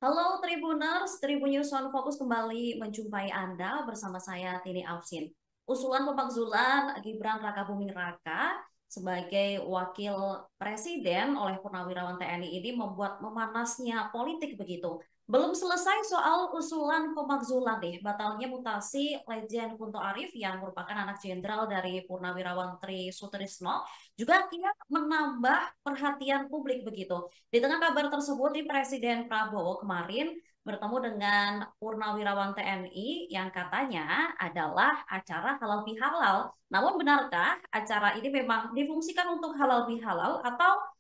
Halo Tribuners, Tribunnews One Focus kembali menjumpai Anda bersama saya Tini Afsin. Usulan pemakzulan Gibran Rakabuming Raka sebagai wakil presiden oleh Purnawirawan TNI ini membuat memanasnya politik begitu. Belum selesai soal usulan pemakzulan deh, batalnya mutasi Lejen Kunto Arif yang merupakan anak jenderal dari Purnawirawan Tri Sutrisno juga akhirnya menambah perhatian publik begitu. Di tengah kabar tersebut, Presiden Prabowo kemarin bertemu dengan Purnawirawan TNI yang katanya adalah acara halal bihalal. Namun benarkah acara ini memang difungsikan untuk halal bihalal atau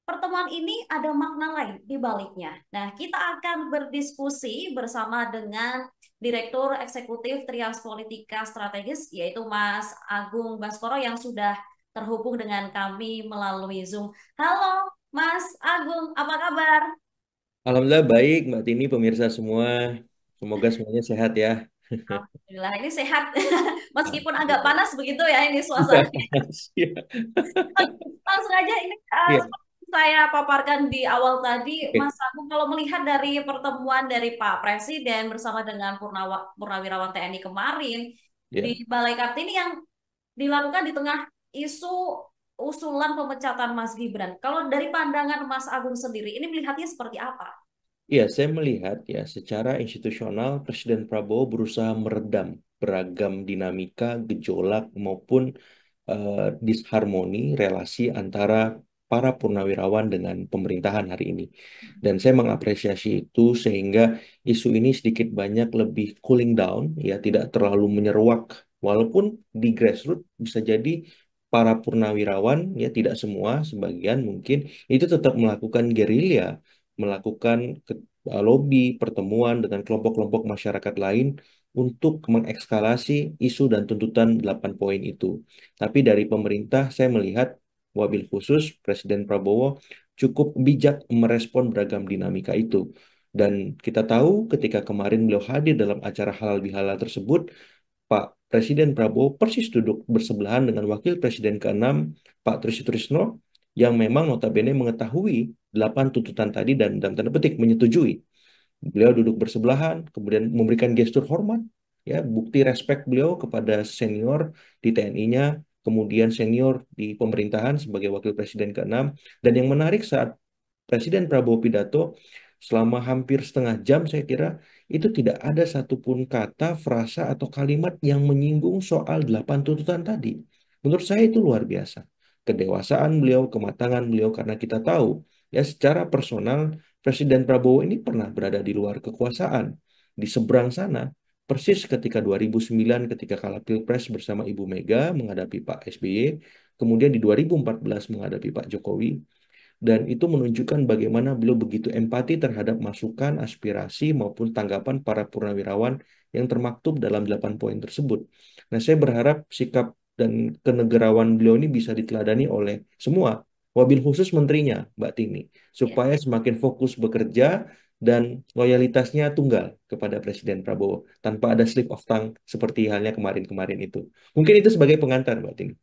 pertemuan ini ada makna lain di baliknya? Nah, kita akan berdiskusi bersama dengan Direktur Eksekutif Trias Politika Strategis, yaitu Mas Agung Baskoro yang sudah terhubung dengan kami melalui Zoom. Halo, Mas Agung, apa kabar? Alhamdulillah baik, Mbak Tini, pemirsa semua. Semoga semuanya sehat ya. Alhamdulillah, ini sehat. Meskipun agak Alhamdulillah. panas begitu ya ini Iya, suasana. siap. Langsung aja ini Iya, seperti saya paparkan di awal tadi, oke. Mas Agung, kalau melihat dari pertemuan dari Pak Presiden bersama dengan Purnawirawan TNI kemarin di Ya. Balai Kartini yang dilakukan di tengah isu usulan pemecatan Mas Gibran. Kalau dari pandangan Mas Agung sendiri, ini melihatnya seperti apa? Iya, saya melihat ya secara institusional Presiden Prabowo berusaha meredam beragam dinamika, gejolak maupun disharmoni relasi antara para purnawirawan dengan pemerintahan hari ini. Dan saya mengapresiasi itu sehingga isu ini sedikit banyak lebih cooling down, ya tidak terlalu menyeruak. Walaupun di grassroots bisa jadi para purnawirawan, ya tidak semua, sebagian mungkin itu tetap melakukan gerilya, melakukan lobby, pertemuan dengan kelompok-kelompok masyarakat lain untuk mengekskalasi isu dan tuntutan 8 poin itu. Tapi dari pemerintah saya melihat wabil khusus Presiden Prabowo cukup bijak merespon beragam dinamika itu. Dan kita tahu ketika kemarin beliau hadir dalam acara halal bihalal tersebut, Pak Presiden Prabowo persis duduk bersebelahan dengan Wakil Presiden ke-6 Pak Tri Sutrisno yang memang notabene mengetahui 8 tuntutan tadi dan dalam tanda petik menyetujui. Beliau duduk bersebelahan, kemudian memberikan gestur hormat, ya, bukti respek beliau kepada senior di TNI-nya, kemudian senior di pemerintahan sebagai wakil presiden ke-6. Dan yang menarik saat Presiden Prabowo pidato selama hampir setengah jam saya kira itu tidak ada satupun kata, frasa atau kalimat yang menyinggung soal 8 tuntutan tadi. Menurut saya itu luar biasa. Kedewasaan beliau, kematangan beliau karena kita tahu ya secara personal Presiden Prabowo ini pernah berada di luar kekuasaan, di seberang sana, persis ketika 2009 ketika kalah Pilpres bersama Ibu Mega menghadapi Pak SBY, kemudian di 2014 menghadapi Pak Jokowi, dan itu menunjukkan bagaimana beliau begitu empati terhadap masukan, aspirasi maupun tanggapan para purnawirawan yang termaktub dalam 8 poin tersebut. Nah, saya berharap sikap dan kenegarawan beliau ini bisa diteladani oleh semua, wabil khusus menterinya, Mbak Tini, Ya. supaya semakin fokus bekerja dan loyalitasnya tunggal kepada Presiden Prabowo tanpa ada slip of tongue seperti halnya kemarin-kemarin itu. Mungkin itu sebagai pengantar, Mbak Tini.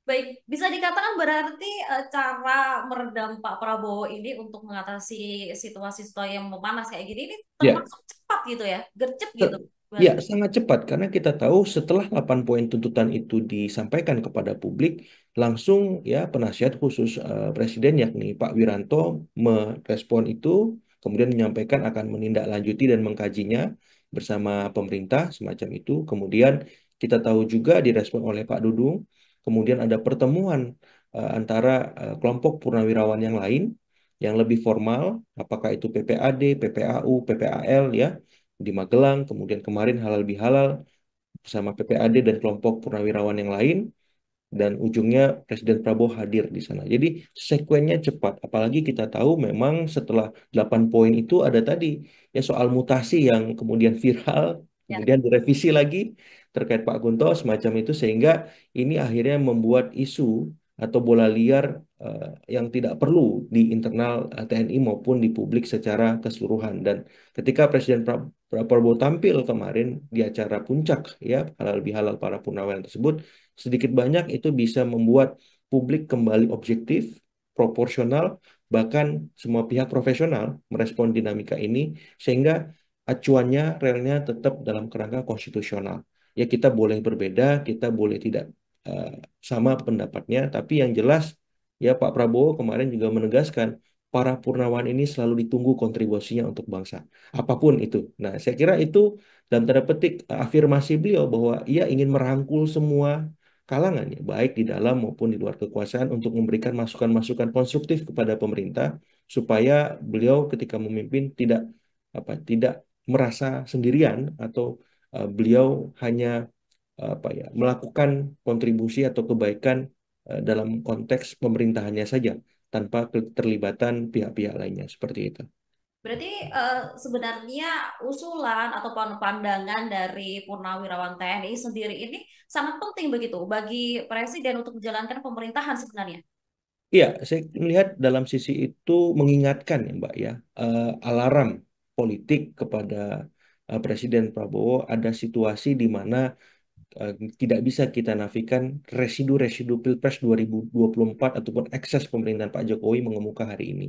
Baik, bisa dikatakan berarti cara meredam Pak Prabowo ini untuk mengatasi situasi-situasi yang memanas kayak gini ini Ya, termasuk cepat gitu ya, gercep gitu. Se- Ya, sangat cepat karena kita tahu setelah 8 poin tuntutan itu disampaikan kepada publik, langsung ya penasihat khusus Presiden yakni Pak Wiranto merespon itu, kemudian menyampaikan akan menindaklanjuti dan mengkajinya bersama pemerintah semacam itu. Kemudian kita tahu juga direspon oleh Pak Dudung, kemudian ada pertemuan antara kelompok purnawirawan yang lain yang lebih formal, apakah itu PPAD, PPAU, PPAL ya di Magelang, kemudian kemarin halal bihalal bersama PPAD dan kelompok purnawirawan yang lain, dan ujungnya Presiden Prabowo hadir di sana. Jadi sekuennya cepat, apalagi kita tahu memang setelah 8 poin itu ada tadi ya soal mutasi yang kemudian viral, Ya. kemudian direvisi lagi terkait Pak Gunto semacam itu sehingga ini akhirnya membuat isu atau bola liar eh, yang tidak perlu di internal TNI maupun di publik secara keseluruhan. Dan ketika Presiden Prabowo tampil kemarin di acara puncak ya halal bihalal para purnawirawan tersebut, sedikit banyak itu bisa membuat publik kembali objektif, proporsional, bahkan semua pihak profesional merespon dinamika ini sehingga acuannya, relnya tetap dalam kerangka konstitusional. Ya kita boleh berbeda, kita boleh tidak eh, sama pendapatnya, tapi yang jelas ya Pak Prabowo kemarin juga menegaskan para Purnawan ini selalu ditunggu kontribusinya untuk bangsa, apapun itu. Nah, saya kira itu dalam tanda petik afirmasi beliau bahwa ia ingin merangkul semua kalangan ya, baik di dalam maupun di luar kekuasaan untuk memberikan masukan-masukan konstruktif kepada pemerintah supaya beliau ketika memimpin tidak merasa sendirian atau beliau hanya apa ya melakukan kontribusi atau kebaikan dalam konteks pemerintahannya saja tanpa keterlibatan pihak-pihak lainnya seperti itu. Berarti sebenarnya usulan atau pandangan dari Purnawirawan TNI sendiri ini sangat penting begitu bagi Presiden untuk menjalankan pemerintahan sebenarnya. Iya, saya melihat dalam sisi itu mengingatkan ya Mbak ya, alarm politik kepada Presiden Prabowo ada situasi di mana eh, tidak bisa kita nafikan residu-residu Pilpres 2024 ataupun ekses pemerintahan Pak Jokowi mengemuka hari ini.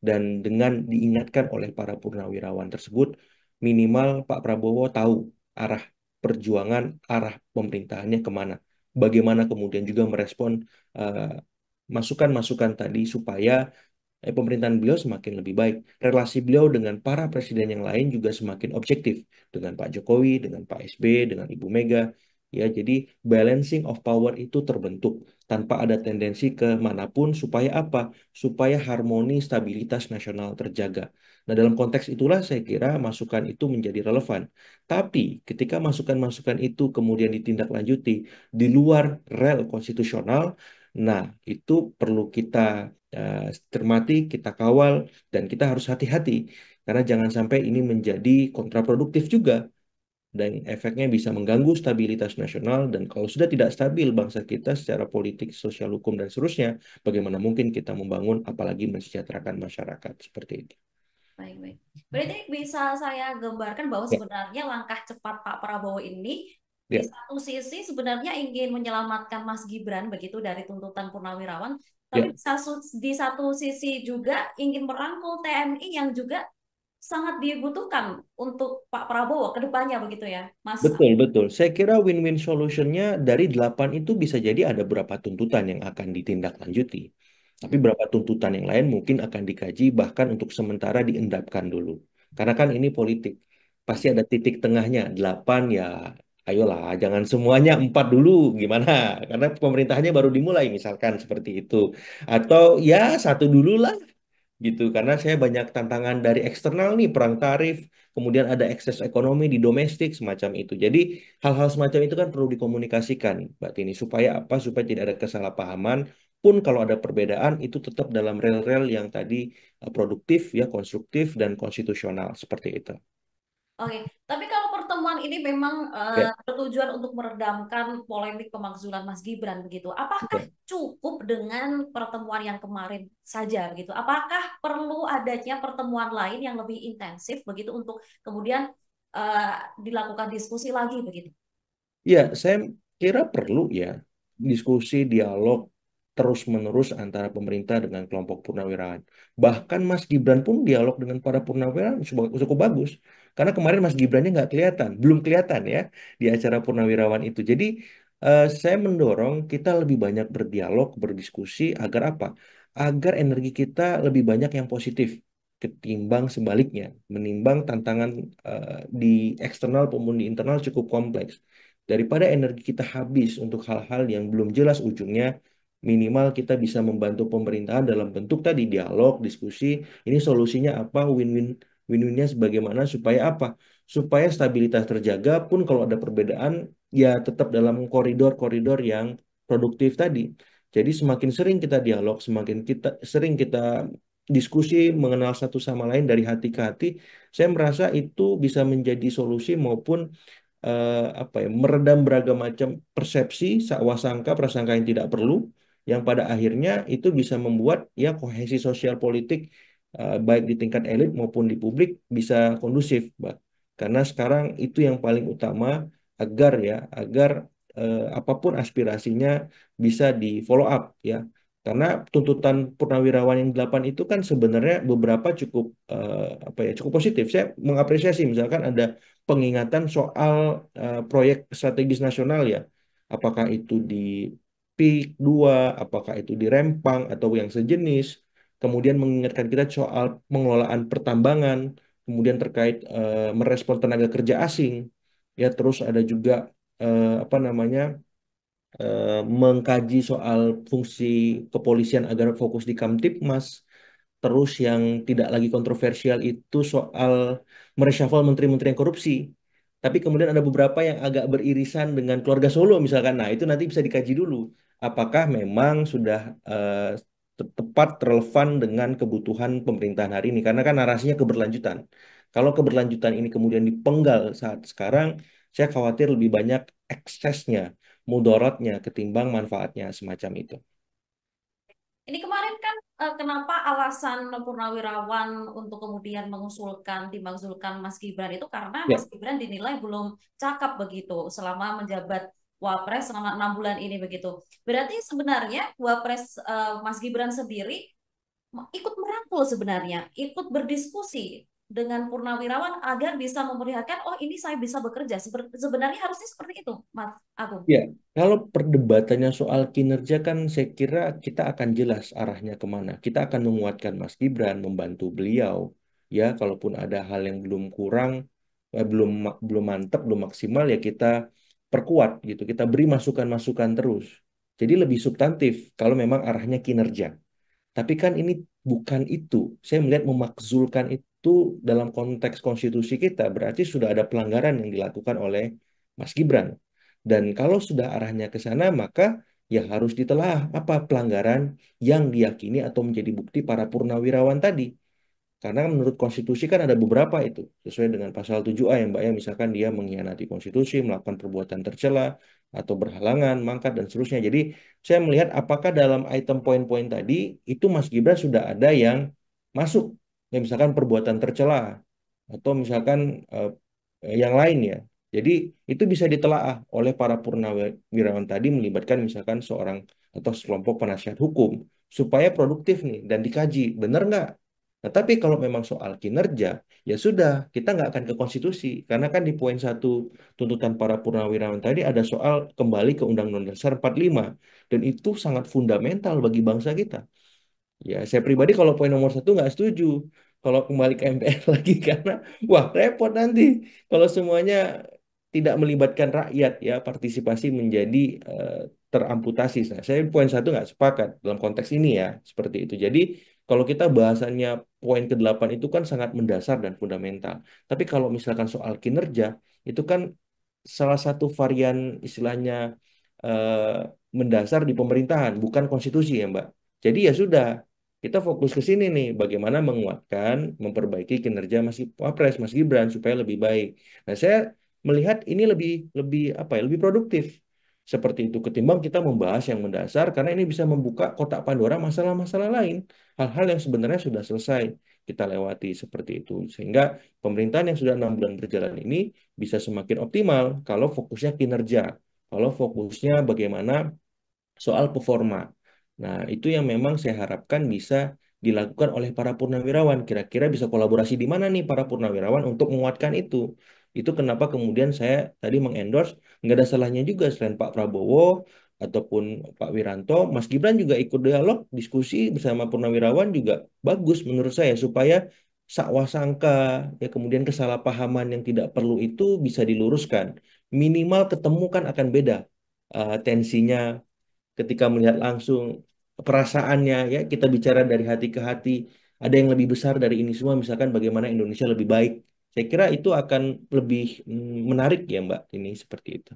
Dan dengan diingatkan oleh para purnawirawan tersebut, minimal Pak Prabowo tahu arah perjuangan, arah pemerintahannya kemana. Bagaimana kemudian juga merespon eh, masukan-masukan tadi supaya pemerintahan beliau semakin lebih baik. Relasi beliau dengan para presiden yang lain juga semakin objektif. Dengan Pak Jokowi, dengan Pak SB, dengan Ibu Mega. Ya, jadi balancing of power itu terbentuk tanpa ada tendensi ke manapun supaya apa? Supaya harmoni stabilitas nasional terjaga. Nah, dalam konteks itulah saya kira masukan itu menjadi relevan. Tapi ketika masukan-masukan itu kemudian ditindaklanjuti di luar rel konstitusional, nah itu perlu kita cermati, kita kawal, dan kita harus hati-hati. Karena jangan sampai ini menjadi kontraproduktif juga. Dan efeknya bisa mengganggu stabilitas nasional. Dan kalau sudah tidak stabil bangsa kita secara politik, sosial, hukum, dan seterusnya, bagaimana mungkin kita membangun, apalagi mensejahterakan masyarakat seperti itu. Baik, baik. Berarti bisa saya gambarkan bahwa Ya, sebenarnya langkah cepat Pak Prabowo ini di ya, satu sisi sebenarnya ingin menyelamatkan Mas Gibran begitu dari tuntutan Purnawirawan, ya. tapi di satu sisi juga ingin merangkul TNI yang juga sangat dibutuhkan untuk Pak Prabowo ke depannya begitu ya, Mas. Betul, betul. Saya kira win-win solutionnya dari 8 itu bisa jadi ada beberapa tuntutan yang akan ditindaklanjuti. Tapi Hmm. beberapa tuntutan yang lain mungkin akan dikaji bahkan untuk sementara diendapkan dulu. Karena kan ini politik. Pasti ada titik tengahnya. 8 ya ayolah jangan semuanya 4 dulu gimana. Karena pemerintahannya baru dimulai misalkan seperti itu. Atau ya satu dulu lah gitu karena saya banyak tantangan dari eksternal nih perang tarif kemudian ada ekses ekonomi di domestik semacam itu jadi hal-hal semacam itu kan perlu dikomunikasikan Mbak Tini supaya apa supaya tidak ada kesalahpahaman pun kalau ada perbedaan itu tetap dalam rel-rel yang tadi produktif ya konstruktif dan konstitusional seperti itu Oke, tapi kalau pertemuan ini memang ya, bertujuan untuk meredamkan polemik pemakzulan Mas Gibran begitu. Apakah ya. cukup dengan pertemuan yang kemarin saja begitu? Apakah perlu adanya pertemuan lain yang lebih intensif begitu untuk kemudian eh, dilakukan diskusi lagi begitu? Ya, saya kira perlu ya diskusi, dialog terus-menerus antara pemerintah dengan kelompok purnawirawan. Bahkan Mas Gibran pun dialog dengan para purnawirawan cukup bagus. Karena kemarin Mas Gibrannya nggak kelihatan, belum kelihatan ya di acara purnawirawan itu. Jadi saya mendorong kita lebih banyak berdialog, berdiskusi agar apa? Agar energi kita lebih banyak yang positif ketimbang sebaliknya, menimbang tantangan di eksternal maupun di internal cukup kompleks. Daripada energi kita habis untuk hal-hal yang belum jelas ujungnya, minimal kita bisa membantu pemerintahan dalam bentuk tadi dialog, diskusi, ini solusinya apa, win-winnya sebagaimana supaya apa? Supaya stabilitas terjaga pun kalau ada perbedaan ya tetap dalam koridor-koridor yang produktif tadi. Jadi semakin sering kita dialog, semakin kita sering kita diskusi mengenal satu sama lain dari hati ke hati, saya merasa itu bisa menjadi solusi maupun apa ya meredam beragam macam persepsi, sakwasangka, prasangka yang tidak perlu, yang pada akhirnya itu bisa membuat ya kohesi sosial politik baik di tingkat elit maupun di publik bisa kondusif, Mbak. Karena sekarang itu yang paling utama agar apapun aspirasinya bisa di follow up ya. Karena tuntutan purnawirawan yang 8 itu kan sebenarnya beberapa cukup apa ya, cukup positif. Saya mengapresiasi misalkan ada pengingatan soal proyek strategis nasional ya. Apakah itu di PIK 2, apakah itu di Rempang atau yang sejenis. Kemudian mengingatkan kita soal pengelolaan pertambangan, kemudian terkait merespon tenaga kerja asing. Ya, terus ada juga apa namanya? Mengkaji soal fungsi kepolisian agar fokus di Kamtipmas. Terus yang tidak lagi kontroversial itu soal mereshuffle menteri-menteri yang korupsi. Tapi kemudian ada beberapa yang agak beririsan dengan keluarga Solo misalkan. Nah, itu nanti bisa dikaji dulu. Apakah memang sudah tepat relevan dengan kebutuhan pemerintahan hari ini? Karena kan narasinya keberlanjutan. Kalau keberlanjutan ini kemudian dipenggal saat sekarang, saya khawatir lebih banyak eksesnya, mudaratnya ketimbang manfaatnya semacam itu. Ini kemarin kan kenapa alasan Purnawirawan untuk kemudian dimakzulkan Mas Gibran itu karena Ya, Mas Gibran dinilai belum cakap begitu selama menjabat Wapres selama 6 bulan ini begitu. Berarti sebenarnya Mas Gibran sendiri ikut merangkul sebenarnya, ikut berdiskusi dengan Purnawirawan agar bisa memperlihatkan, oh ini saya bisa bekerja. Sebenarnya harusnya seperti itu, Mas Agung. ya, kalau perdebatannya soal kinerja kan saya kira kita akan jelas arahnya kemana. Kita akan menguatkan Mas Gibran, membantu beliau. Ya, kalaupun ada hal yang belum kurang, belum mantap, belum maksimal ya kita perkuat gitu. Kita beri masukan-masukan terus. Jadi lebih substantif kalau memang arahnya kinerja. Tapi kan ini bukan itu. Saya melihat memakzulkan itu dalam konteks konstitusi kita berarti sudah ada pelanggaran yang dilakukan oleh Mas Gibran. Dan kalau sudah arahnya ke sana, maka ya harus ditelaah apa pelanggaran yang diyakini atau menjadi bukti para purnawirawan tadi. Karena menurut konstitusi kan ada beberapa itu, sesuai dengan pasal 7A yang Mbak ya, misalkan dia mengkhianati konstitusi, melakukan perbuatan tercela, atau berhalangan, mangkat, dan seterusnya. Jadi saya melihat apakah dalam item poin-poin tadi, itu Mas Gibran sudah ada yang masuk, ya misalkan perbuatan tercela, atau misalkan yang lain ya. Jadi itu bisa ditelaah oleh para purnawirawan tadi melibatkan misalkan seorang atau sekelompok penasihat hukum supaya produktif nih dan dikaji benar nggak. Nah, tapi kalau memang soal kinerja, ya sudah, kita nggak akan ke konstitusi. Karena kan di poin 1 tuntutan para purnawirawan tadi ada soal kembali ke Undang-Undang Dasar 45. Dan itu sangat fundamental bagi bangsa kita. Ya, saya pribadi kalau poin nomor 1 nggak setuju. Kalau kembali ke MPR lagi karena, wah repot nanti. Kalau semuanya tidak melibatkan rakyat ya, partisipasi menjadi eh, teramputasi. Nah, saya poin 1 nggak sepakat dalam konteks ini ya, seperti itu. Jadi kalau kita bahasannya poin ke-8 itu kan sangat mendasar dan fundamental. Tapi kalau misalkan soal kinerja, itu kan salah satu varian istilahnya eh, mendasar di pemerintahan, bukan konstitusi ya Mbak. Jadi ya sudah, kita fokus ke sini nih, bagaimana menguatkan, memperbaiki kinerja Mas Wapres, Mas Gibran supaya lebih baik. Nah, saya melihat ini lebih lebih apa ya, lebih produktif seperti itu ketimbang kita membahas yang mendasar karena ini bisa membuka kotak Pandora masalah-masalah lain, hal-hal yang sebenarnya sudah selesai kita lewati seperti itu sehingga pemerintahan yang sudah 6 bulan berjalan ini bisa semakin optimal kalau fokusnya kinerja, kalau fokusnya bagaimana soal performa. Nah, itu yang memang saya harapkan bisa dilakukan oleh para purnawirawan. Kira-kira bisa kolaborasi di mana nih para purnawirawan untuk menguatkan itu. Itu kenapa kemudian saya tadi mengendorse, nggak ada salahnya juga selain Pak Prabowo ataupun Pak Wiranto, Mas Gibran juga ikut dialog, diskusi bersama purnawirawan juga bagus menurut saya supaya sakwa sangka, ya kemudian kesalahpahaman yang tidak perlu itu bisa diluruskan. Minimal ketemu kan akan beda tensinya ketika melihat langsung perasaannya ya kita bicara dari hati ke hati ada yang lebih besar dari ini semua misalkan bagaimana Indonesia lebih baik saya kira itu akan lebih menarik ya Mbak ini seperti itu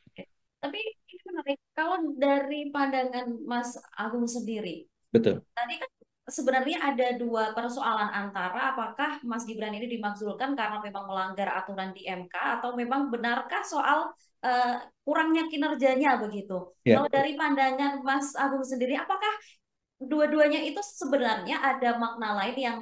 Oke. Tapi ini menarik. Kalau dari pandangan Mas Agung sendiri, betul tadi kan sebenarnya ada dua persoalan antara apakah Mas Gibran ini dimakzulkan karena memang melanggar aturan di MK atau memang benarkah soal eh, kurangnya kinerjanya begitu. ya. Kalau dari pandangan Mas Agung sendiri, apakah dua-duanya itu sebenarnya ada makna lain yang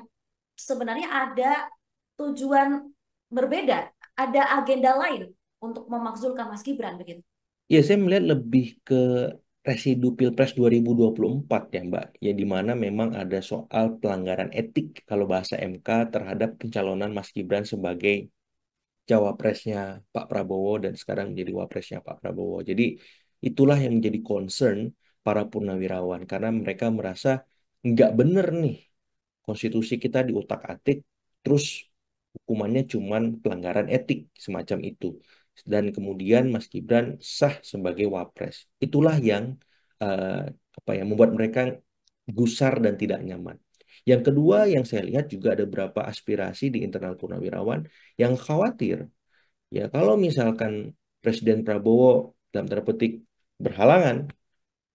sebenarnya ada tujuan berbeda, ada agenda lain untuk memakzulkan Mas Gibran begitu? Ya saya melihat lebih ke residu Pilpres 2024 ya Mbak, ya di mana memang ada soal pelanggaran etik kalau bahasa MK terhadap pencalonan Mas Gibran sebagai cawapresnya Pak Prabowo dan sekarang menjadi wapresnya Pak Prabowo. Jadi itulah yang menjadi concern para purnawirawan karena mereka merasa nggak bener nih konstitusi kita diutak-atik, terus hukumannya cuman pelanggaran etik semacam itu. Dan kemudian Mas Gibran sah sebagai wapres. Itulah yang eh, apa ya membuat mereka gusar dan tidak nyaman. Yang kedua yang saya lihat juga ada beberapa aspirasi di internal purnawirawan yang khawatir ya kalau misalkan Presiden Prabowo dalam tanda petik berhalangan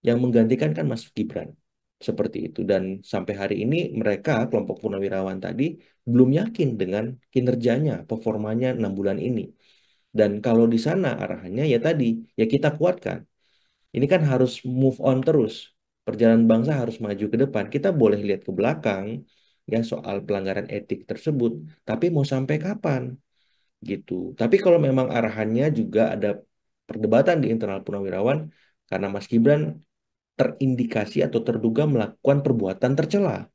yang menggantikan kan Mas Gibran. Seperti itu. Dan sampai hari ini mereka, kelompok purnawirawan tadi, belum yakin dengan kinerjanya, performanya 6 bulan ini. Dan kalau di sana arahannya ya tadi, ya kita kuatkan. Ini kan harus move on terus. Perjalanan bangsa harus maju ke depan. Kita boleh lihat ke belakang ya soal pelanggaran etik tersebut, tapi mau sampai kapan gitu. Tapi kalau memang arahannya juga ada perdebatan di internal purnawirawan karena Mas Gibran terindikasi atau terduga melakukan perbuatan tercela.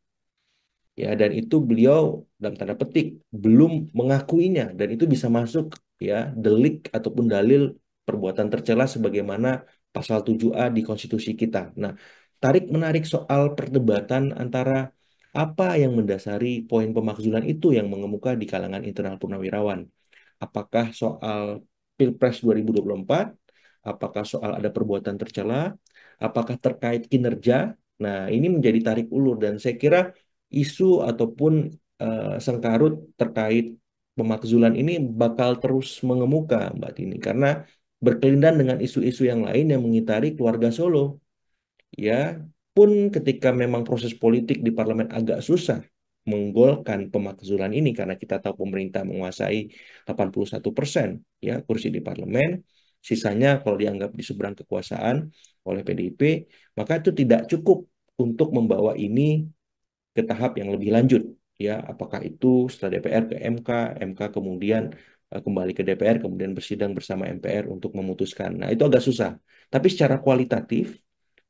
Ya, dan itu beliau dalam tanda petik belum mengakuinya dan itu bisa masuk ya delik ataupun dalil perbuatan tercela sebagaimana pasal 7A di konstitusi kita. Nah, tarik menarik soal perdebatan antara apa yang mendasari poin pemakzulan itu yang mengemuka di kalangan internal purnawirawan. Apakah soal Pilpres 2024? Apakah soal ada perbuatan tercela? Apakah terkait kinerja? Nah, ini menjadi tarik ulur dan saya kira isu ataupun sengkarut terkait pemakzulan ini bakal terus mengemuka, Mbak Tini, karena berkelindan dengan isu-isu yang lain yang mengitari keluarga Solo. Ya, pun ketika memang proses politik di parlemen agak susah menggolkan pemakzulan ini karena kita tahu pemerintah menguasai 81% ya kursi di parlemen, sisanya kalau dianggap di seberang kekuasaan oleh PDIP, maka itu tidak cukup untuk membawa ini ke tahap yang lebih lanjut ya apakah itu setelah DPR ke MK MK kemudian kembali ke DPR kemudian bersidang bersama MPR untuk memutuskan. Nah, itu agak susah. Tapi secara kualitatif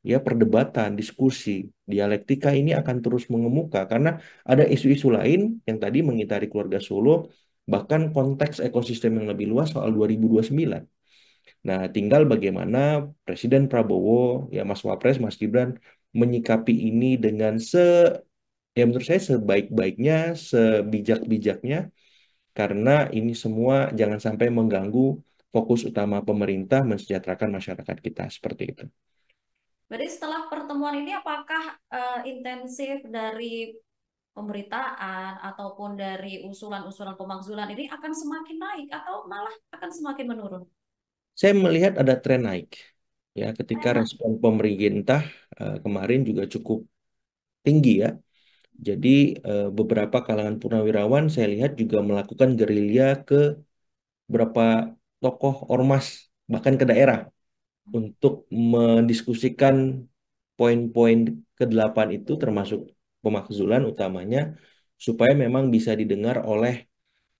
ya perdebatan, diskusi, dialektika ini akan terus mengemuka karena ada isu-isu lain yang tadi mengitari keluarga Solo bahkan konteks ekosistem yang lebih luas soal 2029. Nah, tinggal bagaimana Presiden Prabowo, ya Mas Wapres, Mas Gibran menyikapi ini dengan ya menurut saya sebaik-baiknya, sebijak-bijaknya, karena ini semua jangan sampai mengganggu fokus utama pemerintah mensejahterakan masyarakat kita seperti itu. Berarti setelah pertemuan ini apakah intensif dari pemberitaan ataupun dari usulan-usulan pemakzulan ini akan semakin naik atau malah akan semakin menurun? Saya melihat ada tren naik, ya ketika Enak. respon pemerintah kemarin juga cukup tinggi ya. Jadi beberapa kalangan purnawirawan saya lihat juga melakukan gerilya ke beberapa tokoh ormas bahkan ke daerah untuk mendiskusikan poin-poin ke-8 itu termasuk pemakzulan utamanya supaya memang bisa didengar oleh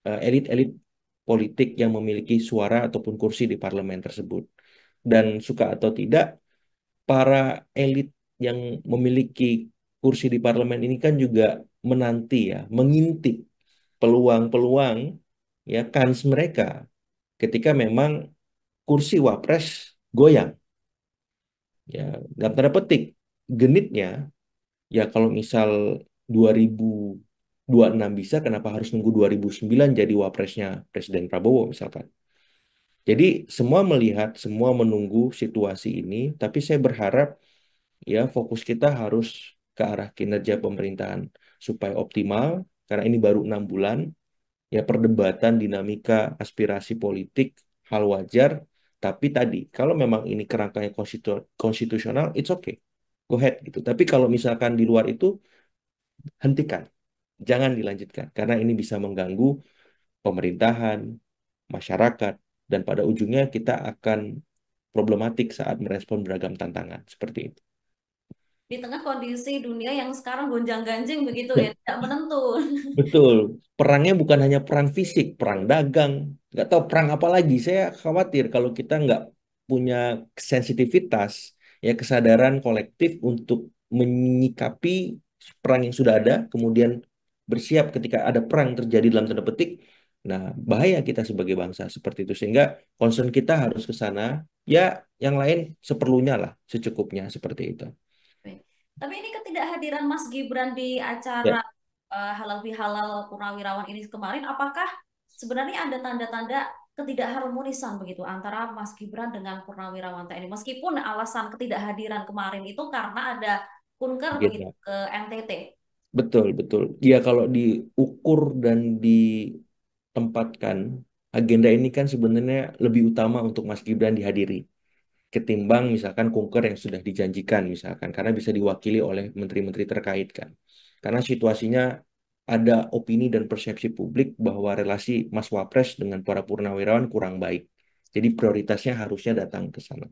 elit-elit politik yang memiliki suara ataupun kursi di parlemen tersebut. Dan suka atau tidak, para elit yang memiliki kursi di parlemen ini kan juga menanti ya, mengintip peluang-peluang ya kans mereka ketika memang kursi wapres goyang. Ya, dalam tanda petik, genitnya, ya kalau misal 2026 bisa, kenapa harus nunggu 2009 jadi wapresnya Presiden Prabowo misalkan. Jadi semua melihat, semua menunggu situasi ini, tapi saya berharap ya fokus kita harus ke arah kinerja pemerintahan supaya optimal, karena ini baru 6 bulan, ya perdebatan, dinamika, aspirasi politik, hal wajar, tapi tadi, kalau memang ini kerangkanya konstitusional, it's okay. Go ahead gitu. Tapi kalau misalkan di luar itu, hentikan. Jangan dilanjutkan. Karena ini bisa mengganggu pemerintahan, masyarakat, dan pada ujungnya kita akan problematik saat merespon beragam tantangan. Seperti itu. Di tengah kondisi dunia yang sekarang gonjang-ganjing begitu ya, tidak menentu. Betul. Perangnya bukan hanya perang fisik, perang dagang. Nggak tahu perang apa lagi. Saya khawatir kalau kita nggak punya sensitivitas ya kesadaran kolektif untuk menyikapi perang yang sudah ada, kemudian bersiap ketika ada perang terjadi dalam tanda petik. Nah, bahaya kita sebagai bangsa seperti itu sehingga concern kita harus ke sana. Ya, yang lain seperlunya lah, secukupnya seperti itu. Oke. Tapi ini ketidakhadiran Mas Gibran di Ya, acara Halal Bihalal Purnawirawan ini kemarin, apakah sebenarnya ada tanda-tanda ketidakharmonisan begitu antara Mas Gibran dengan Purnawirawan TNI? Meskipun alasan ketidakhadiran kemarin itu karena ada kunker begitu agenda. ke NTT. Betul, betul. Ya, kalau diukur dan ditempatkan, agenda ini kan sebenarnya lebih utama untuk Mas Gibran dihadiri ketimbang misalkan kunker yang sudah dijanjikan misalkan karena bisa diwakili oleh menteri-menteri terkait kan. Karena situasinya ada opini dan persepsi publik bahwa relasi Mas Wapres dengan para purnawirawan kurang baik. Jadi prioritasnya harusnya datang ke sana.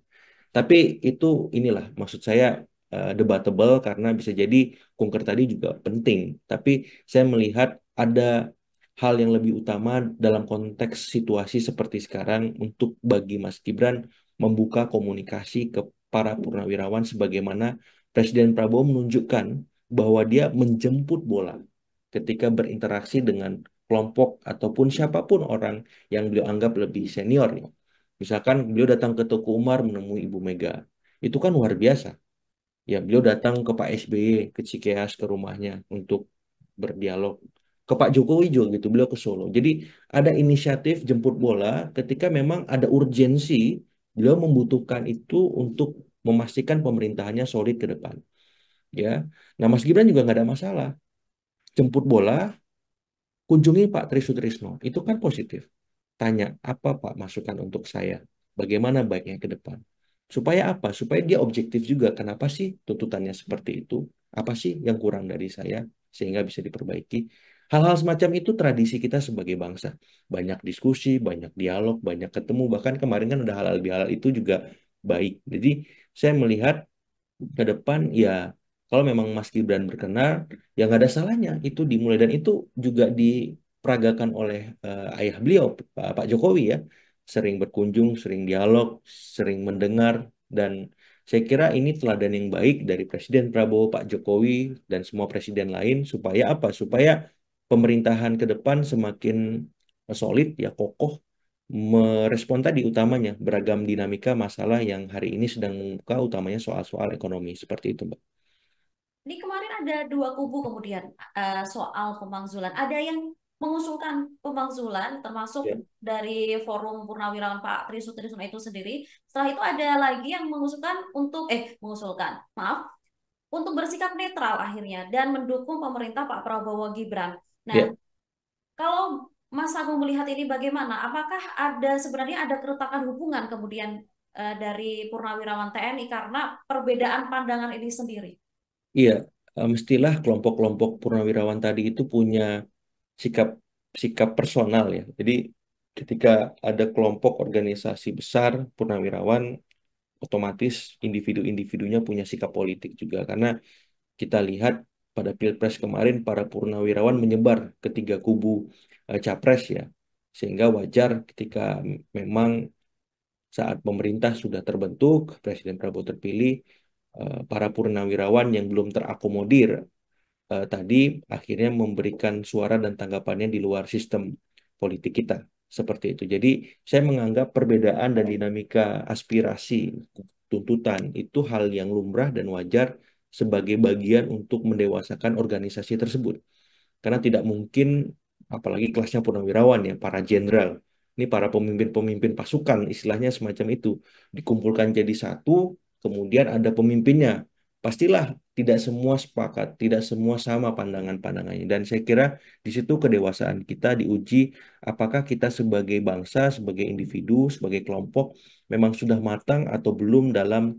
Tapi itu inilah maksud saya debatable karena bisa jadi kunker tadi juga penting. Tapi saya melihat ada hal yang lebih utama dalam konteks situasi seperti sekarang untuk bagi Mas Gibran membuka komunikasi ke para purnawirawan sebagaimana Presiden Prabowo menunjukkan bahwa dia menjemput bola ketika berinteraksi dengan kelompok ataupun siapapun orang yang beliau anggap lebih senior. Misalkan beliau datang ke Teguh Umar menemui Ibu Mega. Itu kan luar biasa. Ya, beliau datang ke Pak SBY, ke Cikeas, ke rumahnya untuk berdialog. Ke Pak Jokowi juga gitu, beliau ke Solo. Jadi ada inisiatif jemput bola ketika memang ada urgensi, beliau membutuhkan itu untuk memastikan pemerintahannya solid ke depan. Ya, nah Mas Gibran juga nggak ada masalah. Jemput bola, kunjungi Pak Tri Sutrisno. Itu kan positif. Tanya, apa Pak masukan untuk saya? Bagaimana baiknya ke depan? Supaya apa? Supaya dia objektif juga. Kenapa sih tuntutannya seperti itu? Apa sih yang kurang dari saya? Sehingga bisa diperbaiki. Hal-hal semacam itu tradisi kita sebagai bangsa. Banyak diskusi, banyak dialog, banyak ketemu. Bahkan kemarin kan ada halal bihalal itu juga baik. Jadi saya melihat ke depan ya kalau memang Mas Gibran berkenan ya nggak ada salahnya itu dimulai dan itu juga diperagakan oleh ayah beliau Pak Jokowi ya sering berkunjung, sering dialog, sering mendengar dan saya kira ini teladan yang baik dari Presiden Prabowo, Pak Jokowi dan semua presiden lain supaya apa? Supaya pemerintahan ke depan semakin solid ya kokoh merespon tadi utamanya beragam dinamika masalah yang hari ini sedang membuka utamanya soal-soal ekonomi seperti itu, Mbak. Ini kemarin ada dua kubu kemudian soal pemakzulan. Ada yang mengusulkan pemakzulan, termasuk Ya, dari Forum Purnawirawan Pak Tri Sutrisno itu sendiri. Setelah itu ada lagi yang mengusulkan untuk, mengusulkan, maaf, untuk bersikap netral akhirnya dan mendukung pemerintah Pak Prabowo Gibran. Nah, ya, kalau Mas Agung melihat ini bagaimana? Apakah ada sebenarnya ada keretakan hubungan kemudian dari Purnawirawan TNI karena perbedaan pandangan ini sendiri? iya. Mestilah kelompok-kelompok purnawirawan tadi itu punya sikap sikap personal ya. Jadi ketika ada kelompok organisasi besar purnawirawan, otomatis individu-individunya punya sikap politik juga. Karena kita lihat pada Pilpres kemarin para purnawirawan menyebar ke tiga kubu capres ya. Sehingga wajar ketika memang saat pemerintah sudah terbentuk, Presiden Prabowo terpilih, para purnawirawan yang belum terakomodir tadi akhirnya memberikan suara dan tanggapannya di luar sistem politik kita. Seperti itu. Jadi saya menganggap perbedaan dan dinamika aspirasi, tuntutan itu hal yang lumrah dan wajar sebagai bagian untuk mendewasakan organisasi tersebut. Karena tidak mungkin, apalagi kelasnya purnawirawan ya, para jenderal. Ini para pemimpin-pemimpin pasukan, istilahnya semacam itu. Dikumpulkan jadi satu, kemudian ada pemimpinnya. Pastilah tidak semua sepakat, tidak semua sama pandangan-pandangannya. Dan saya kira di situ kedewasaan kita diuji apakah kita sebagai bangsa, sebagai individu, sebagai kelompok memang sudah matang atau belum dalam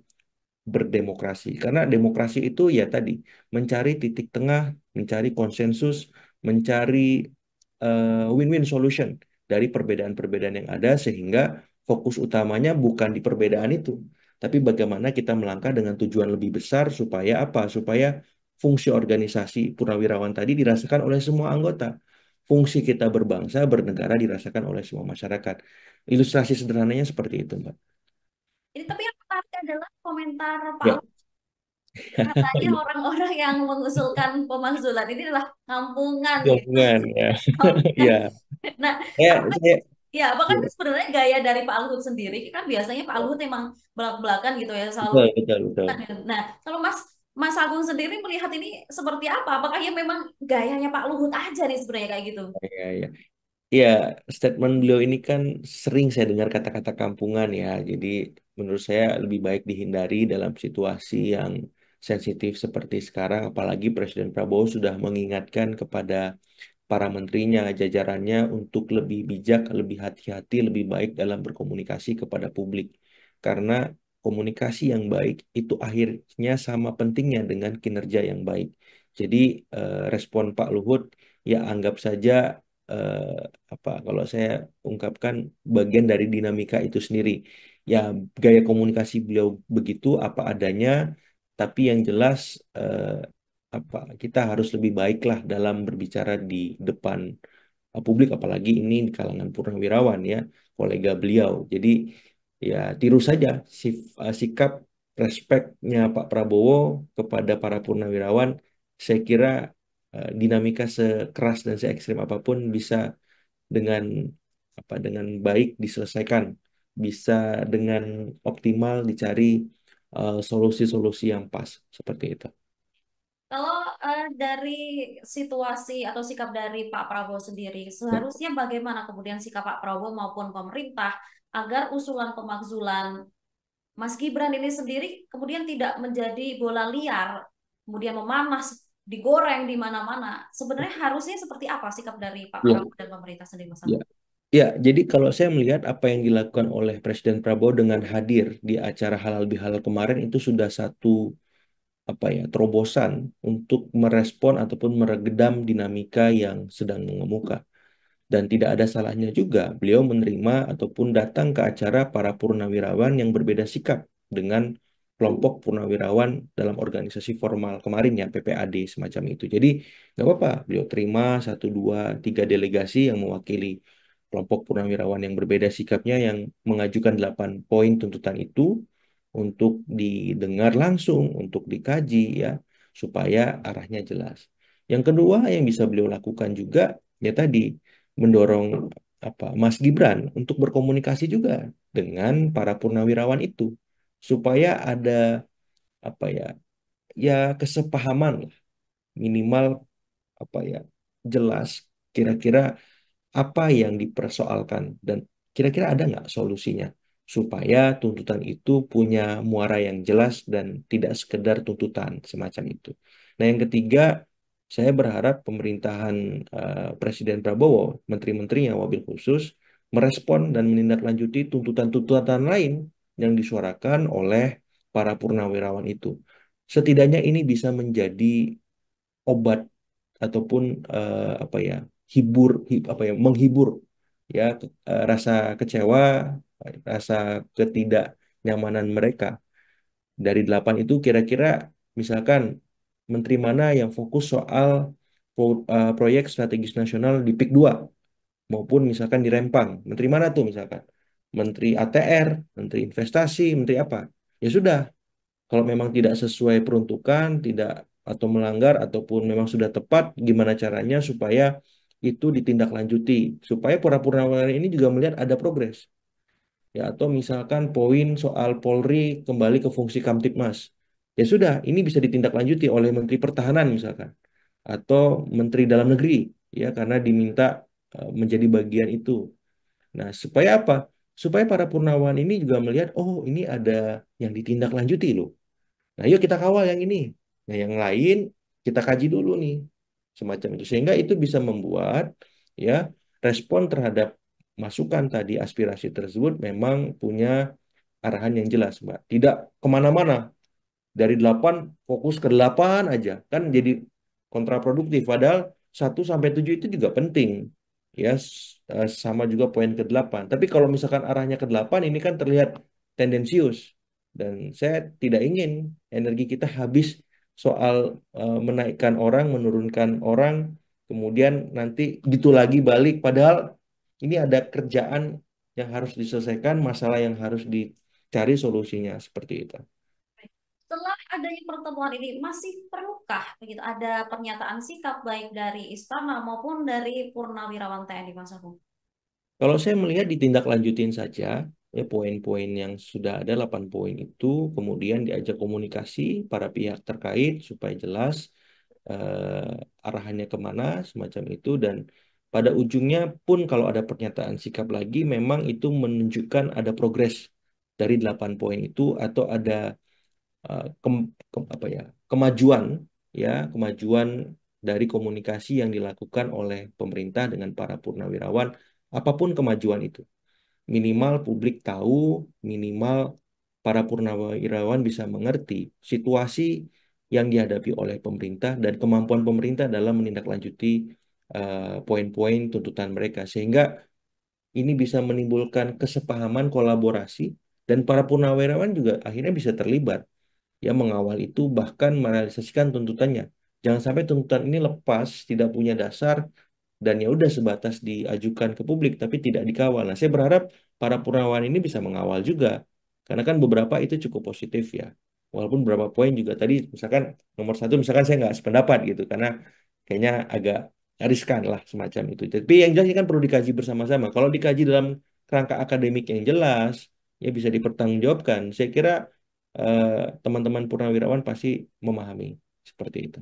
berdemokrasi. Karena demokrasi itu ya tadi mencari titik tengah, mencari konsensus, mencari win-win solution dari perbedaan-perbedaan yang ada sehingga fokus utamanya bukan di perbedaan itu, tapi bagaimana kita melangkah dengan tujuan lebih besar supaya apa? Supaya fungsi organisasi purnawirawan tadi dirasakan oleh semua anggota. Fungsi kita berbangsa, bernegara dirasakan oleh semua masyarakat. Ilustrasi sederhananya seperti itu, Mbak. Ini tapi yang menarik adalah komentar Pak Ya, Luhut. Katanya iya, orang-orang yang mengusulkan pemakzulan ini adalah kampungan gitu. gabungan ya. Kampungan. Ya, Nah, saya ya, bahkan ya, sebenarnya gaya dari Pak Luhut sendiri kan biasanya Pak Luhut emang belak-belakan gitu ya, selalu. betul, betul, betul. Nah, kalau Mas Agung sendiri melihat ini seperti apa? Apakah ya memang gayanya Pak Luhut aja nih sebenarnya kayak gitu? Ya, ya. Ya, statement beliau ini kan sering saya dengar kata-kata kampungan ya. Jadi menurut saya lebih baik dihindari dalam situasi yang sensitif seperti sekarang. Apalagi Presiden Prabowo sudah mengingatkan kepada para menterinya, jajarannya untuk lebih bijak, lebih hati-hati, lebih baik dalam berkomunikasi kepada publik. Karena komunikasi yang baik itu akhirnya sama pentingnya dengan kinerja yang baik. Jadi respon Pak Luhut ya anggap saja eh, apa kalau saya ungkapkan bagian dari dinamika itu sendiri. Ya gaya komunikasi beliau begitu apa adanya, tapi yang jelas eh, apa kita harus lebih baiklah dalam berbicara di depan publik apalagi ini di kalangan purnawirawan ya kolega beliau. Jadi ya tiru saja sikap respeknya Pak Prabowo kepada para purnawirawan. Saya kira dinamika sekeras dan se ekstrim apapun bisa dengan dengan baik diselesaikan, bisa dengan optimal dicari solusi-solusi yang pas seperti itu. Kalau dari situasi atau sikap dari Pak Prabowo sendiri, Ya. seharusnya bagaimana kemudian sikap Pak Prabowo maupun pemerintah agar usulan pemakzulan Mas Gibran ini sendiri kemudian tidak menjadi bola liar, kemudian memanas, digoreng di mana-mana. Sebenarnya harusnya seperti apa sikap dari Pak Ya, Prabowo dan pemerintah sendiri, Mas ya. Agung? Ya, jadi kalau saya melihat apa yang dilakukan oleh Presiden Prabowo dengan hadir di acara Halal Bihalal kemarin itu sudah satu terobosan untuk merespon ataupun meredam dinamika yang sedang mengemuka. Dan tidak ada salahnya juga beliau menerima ataupun datang ke acara para purnawirawan yang berbeda sikap dengan kelompok purnawirawan dalam organisasi formal kemarin ya PPAD semacam itu. Jadi nggak apa-apa beliau terima satu dua tiga delegasi yang mewakili kelompok purnawirawan yang berbeda sikapnya yang mengajukan 8 poin tuntutan itu untuk didengar langsung, untuk dikaji ya supaya arahnya jelas. Yang kedua yang bisa beliau lakukan juga ya tadi mendorong Mas Gibran untuk berkomunikasi juga dengan para purnawirawan itu supaya ada apa ya ya kesepahaman lah minimal apa ya jelas kira-kira apa yang dipersoalkan dan kira-kira ada nggak solusinya supaya tuntutan itu punya muara yang jelas dan tidak sekedar tuntutan semacam itu. Nah, yang ketiga, saya berharap pemerintahan Presiden Prabowo, menteri-menterinya wabil khusus, merespon dan menindaklanjuti tuntutan-tuntutan lain yang disuarakan oleh para purnawirawan itu. Setidaknya ini bisa menjadi obat ataupun menghibur ya rasa kecewa, rasa ketidaknyamanan mereka. Dari 8 itu kira-kira misalkan menteri mana yang fokus soal proyek strategis nasional di PIK 2 maupun misalkan di Rempang. Menteri mana tuh misalkan? Menteri ATR, Menteri Investasi, Menteri apa? Ya sudah, kalau memang tidak sesuai peruntukan, tidak atau melanggar ataupun memang sudah tepat, gimana caranya supaya itu ditindaklanjuti, supaya para purnawirawan ini juga melihat ada progres. Ya, atau misalkan poin soal Polri kembali ke fungsi Kamtibmas. Ya sudah, ini bisa ditindaklanjuti oleh Menteri Pertahanan misalkan atau Menteri Dalam Negeri ya karena diminta menjadi bagian itu. Nah, supaya apa? Supaya para purnawan ini juga melihat, oh ini ada yang ditindaklanjuti loh. Nah, yuk kita kawal yang ini. Nah, yang lain kita kaji dulu nih. Semacam itu. Sehingga itu bisa membuat ya respon terhadap masukan tadi aspirasi tersebut memang punya arahan yang jelas, Mbak. Tidak kemana-mana. Dari 8 fokus ke 8 aja. Kan jadi kontraproduktif. Padahal 1 sampai 7 itu juga penting. Ya, sama juga poin ke 8. Tapi kalau misalkan arahnya ke 8 ini kan terlihat tendensius. Dan saya tidak ingin energi kita habis soal menaikkan orang, menurunkan orang, kemudian nanti gitu lagi balik. Padahal ini ada kerjaan yang harus diselesaikan, masalah yang harus cari solusinya seperti itu. Setelah adanya pertemuan ini, masih perlukah begitu ada pernyataan sikap baik dari Istana maupun dari Purnawirawan TNI, Mas Agung? Kalau saya melihat ditindaklanjutin saja ya poin-poin yang sudah ada 8 poin itu, kemudian diajak komunikasi para pihak terkait supaya jelas arahannya kemana semacam itu, dan pada ujungnya pun kalau ada pernyataan sikap lagi memang itu menunjukkan ada progres dari 8 poin itu atau ada apa ya, kemajuan ya, kemajuan dari komunikasi yang dilakukan oleh pemerintah dengan para purnawirawan, apapun kemajuan itu. Minimal publik tahu, minimal para purnawirawan bisa mengerti situasi yang dihadapi oleh pemerintah dan kemampuan pemerintah dalam menindaklanjuti poin-poin tuntutan mereka, sehingga ini bisa menimbulkan kesepahaman kolaborasi dan para purnawirawan juga akhirnya bisa terlibat ya mengawal itu bahkan merealisasikan tuntutannya. Jangan sampai tuntutan ini lepas, tidak punya dasar dan ya udah sebatas diajukan ke publik tapi tidak dikawal. Nah, saya berharap para purnawirawan ini bisa mengawal juga. Karena kan beberapa itu cukup positif ya. Walaupun beberapa poin juga tadi misalkan nomor satu misalkan saya nggak sependapat gitu karena kayaknya agak riskan lah semacam itu. Tapi yang jelas ini kan perlu dikaji bersama-sama. Kalau dikaji dalam kerangka akademik yang jelas, ya bisa dipertanggungjawabkan. Saya kira teman-teman purnawirawan pasti memahami seperti itu.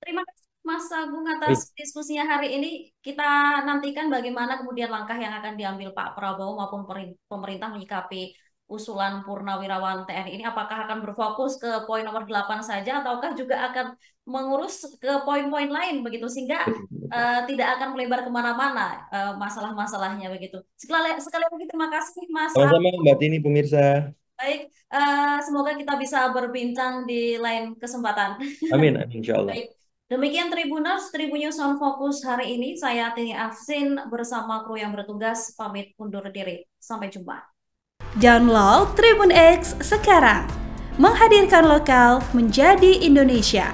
Terima kasih Mas Agung atas Baik, diskusinya hari ini. Kita nantikan bagaimana kemudian langkah yang akan diambil Pak Prabowo maupun pemerintah menyikapi usulan Purnawirawan TNI ini. Apakah akan berfokus ke poin nomor 8 saja ataukah juga akan mengurus ke poin-poin lain begitu sehingga betul, betul. tidak akan melebar kemana-mana masalah-masalahnya begitu. Sekali lagi terima kasih Mas Sama-sama Agung. Mbak Tini pemirsa. Baik, semoga kita bisa berbincang di lain kesempatan. Amin, amin insya Allah. Baik, demikian Tribuners, Tribunnews on Fokus hari ini. Saya Tini Afsin bersama kru yang bertugas pamit undur diri. Sampai jumpa. Download Tribun X sekarang. Menghadirkan lokal menjadi Indonesia.